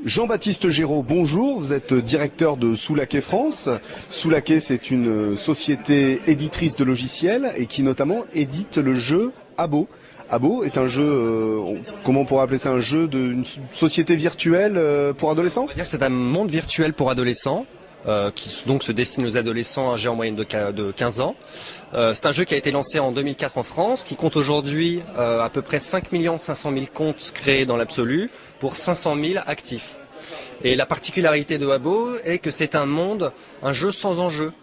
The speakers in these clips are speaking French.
Jean-Baptiste Géraud, bonjour, vous êtes directeur de Soulaquet France. Soulaquet, c'est une société éditrice de logiciels et qui notamment édite le jeu Habbo. Habbo est un jeu, comment on pourrait appeler ça, un jeu d'une société virtuelle pour adolescents? On va dire que c'est un monde virtuel pour adolescents. Qui donc se destine aux adolescents âgés en moyenne de 15 ans. C'est un jeu qui a été lancé en 2004 en France, qui compte aujourd'hui à peu près 5 500 000 comptes créés dans l'absolu pour 500 000 actifs. Et la particularité de Habbo est que c'est un jeu sans enjeu.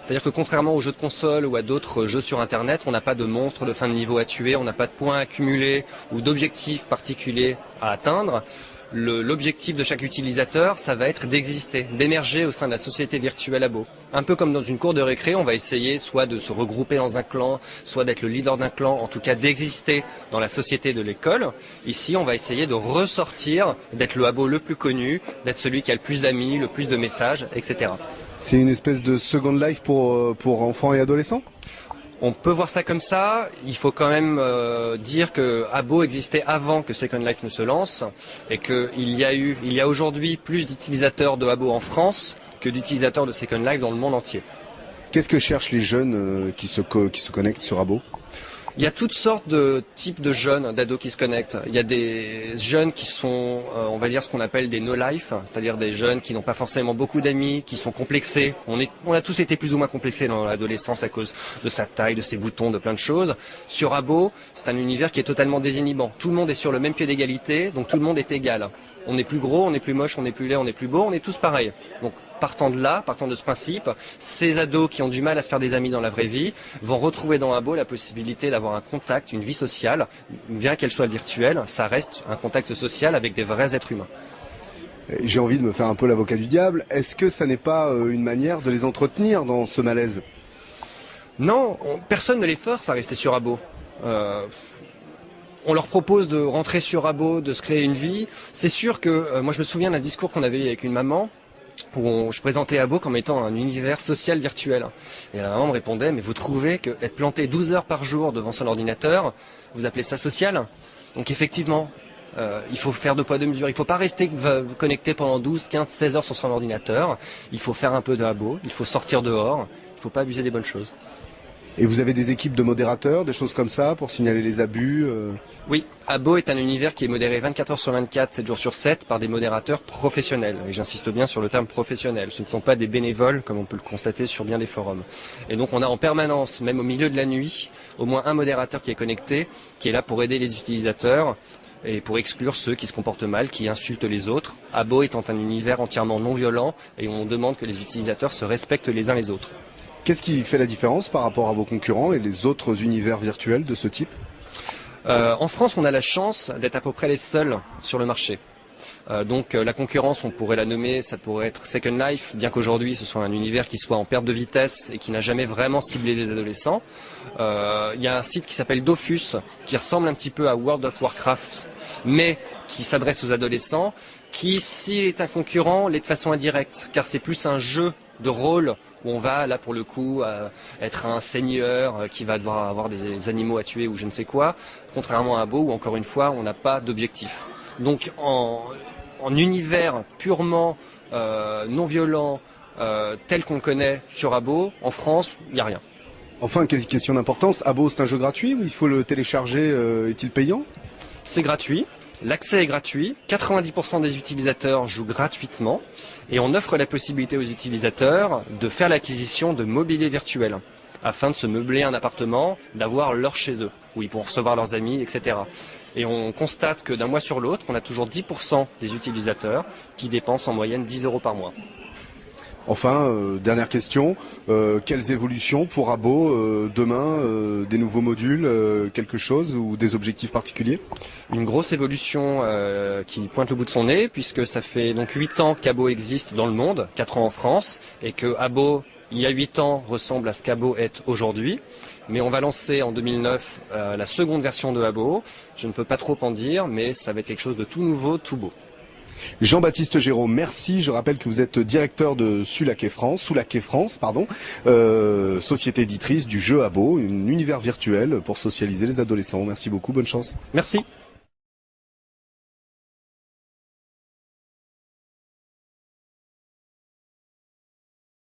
C'est-à-dire que contrairement aux jeux de console ou à d'autres jeux sur Internet, on n'a pas de monstres de fin de niveau à tuer, on n'a pas de points à accumuler ou d'objectifs particuliers à atteindre. L'objectif de chaque utilisateur, ça va être d'exister, d'émerger au sein de la société virtuelle Habbo. Un peu comme dans une cour de récré, on va essayer soit de se regrouper dans un clan, soit d'être le leader d'un clan, en tout cas d'exister dans la société de l'école. Ici, on va essayer de ressortir, d'être le Habbo le plus connu, d'être celui qui a le plus d'amis, le plus de messages, etc. C'est une espèce de Second Life pour enfants et adolescents? On peut voir ça comme ça. Il faut quand même dire que Habbo existait avant que Second Life ne se lance et qu'il y a aujourd'hui plus d'utilisateurs de Habbo en France que d'utilisateurs de Second Life dans le monde entier. Qu'est-ce que cherchent les jeunes qui se connectent sur Habbo? Il y a toutes sortes de types de jeunes, d'ados qui se connectent. Il y a des jeunes qui sont, on va dire ce qu'on appelle des no-life, c'est-à-dire des jeunes qui n'ont pas forcément beaucoup d'amis, qui sont complexés. On a tous été plus ou moins complexés dans l'adolescence à cause de sa taille, de ses boutons, de plein de choses. Sur Habbo, c'est un univers qui est totalement désinhibant. Tout le monde est sur le même pied d'égalité, donc tout le monde est égal. On n'est plus gros, on n'est plus moche, on n'est plus laid, on n'est plus beau, on est tous pareils. Donc partant de ce principe, ces ados qui ont du mal à se faire des amis dans la vraie vie vont retrouver dans Habbo la possibilité d'avoir un contact, une vie sociale, bien qu'elle soit virtuelle, ça reste un contact social avec des vrais êtres humains. J'ai envie de me faire un peu l'avocat du diable. Est-ce que ça n'est pas une manière de les entretenir dans ce malaise? Non, personne ne les force à rester sur Habbo. On leur propose de rentrer sur Habbo, de se créer une vie. C'est sûr que, moi je me souviens d'un discours qu'on avait eu avec une maman, où je présentais Habbo comme étant un univers social virtuel. Et la maman me répondait, mais vous trouvez qu'être planté 12 heures par jour devant son ordinateur, vous appelez ça social? Donc effectivement, il faut faire deux poids deux mesures. Il ne faut pas rester connecté pendant 12, 15, 16 heures sur son ordinateur. Il faut faire un peu de Habbo, il faut sortir dehors, il ne faut pas abuser des bonnes choses. Et vous avez des équipes de modérateurs, des choses comme ça, pour signaler les abus Oui, Habbo est un univers qui est modéré 24 heures sur 24, 7 jours sur 7, par des modérateurs professionnels. Et j'insiste bien sur le terme professionnel. Ce ne sont pas des bénévoles, comme on peut le constater sur bien des forums. Et donc on a en permanence, même au milieu de la nuit, au moins un modérateur qui est connecté, qui est là pour aider les utilisateurs et pour exclure ceux qui se comportent mal, qui insultent les autres. Habbo étant un univers entièrement non violent, et on demande que les utilisateurs se respectent les uns les autres. Qu'est-ce qui fait la différence par rapport à vos concurrents et les autres univers virtuels de ce type? En France, on a la chance d'être à peu près les seuls sur le marché. Donc la concurrence, on pourrait la nommer, ça pourrait être Second Life, bien qu'aujourd'hui ce soit un univers qui soit en perte de vitesse et qui n'a jamais vraiment ciblé les adolescents. Il y a un site qui s'appelle Dofus, qui ressemble un petit peu à World of Warcraft, mais qui s'adresse aux adolescents, qui, s'il est un concurrent, l'est de façon indirecte, car c'est plus un jeu de rôle où on va, là pour le coup, être un seigneur qui va devoir avoir des animaux à tuer ou je ne sais quoi, contrairement à Habbo où, encore une fois, on n'a pas d'objectif. Donc en univers purement non violent, tel qu'on le connaît sur Habbo, en France, il n'y a rien. Enfin, question d'importance, Habbo c'est un jeu gratuit ou il faut le télécharger, est-il payant? C'est gratuit. L'accès est gratuit, 90% des utilisateurs jouent gratuitement et on offre la possibilité aux utilisateurs de faire l'acquisition de mobilier virtuel afin de se meubler un appartement, d'avoir leur chez eux, où ils pourront recevoir leurs amis, etc. Et on constate que d'un mois sur l'autre, on a toujours 10% des utilisateurs qui dépensent en moyenne 10 € par mois. Enfin, dernière question, quelles évolutions pour Habbo demain, des nouveaux modules, quelque chose ou des objectifs particuliers? Une grosse évolution qui pointe le bout de son nez, puisque ça fait donc 8 ans qu'Habbo existe dans le monde, 4 ans en France, et que Habbo, il y a 8 ans, ressemble à ce qu'Habbo est aujourd'hui. Mais on va lancer en 2009 la seconde version de Habbo. Je ne peux pas trop en dire, mais ça va être quelque chose de tout nouveau, tout beau. Jean-Baptiste Géraud, merci. Je rappelle que vous êtes directeur de Soulaquet France, société éditrice du jeu Habbo, un univers virtuel pour socialiser les adolescents. Merci beaucoup, bonne chance. Merci.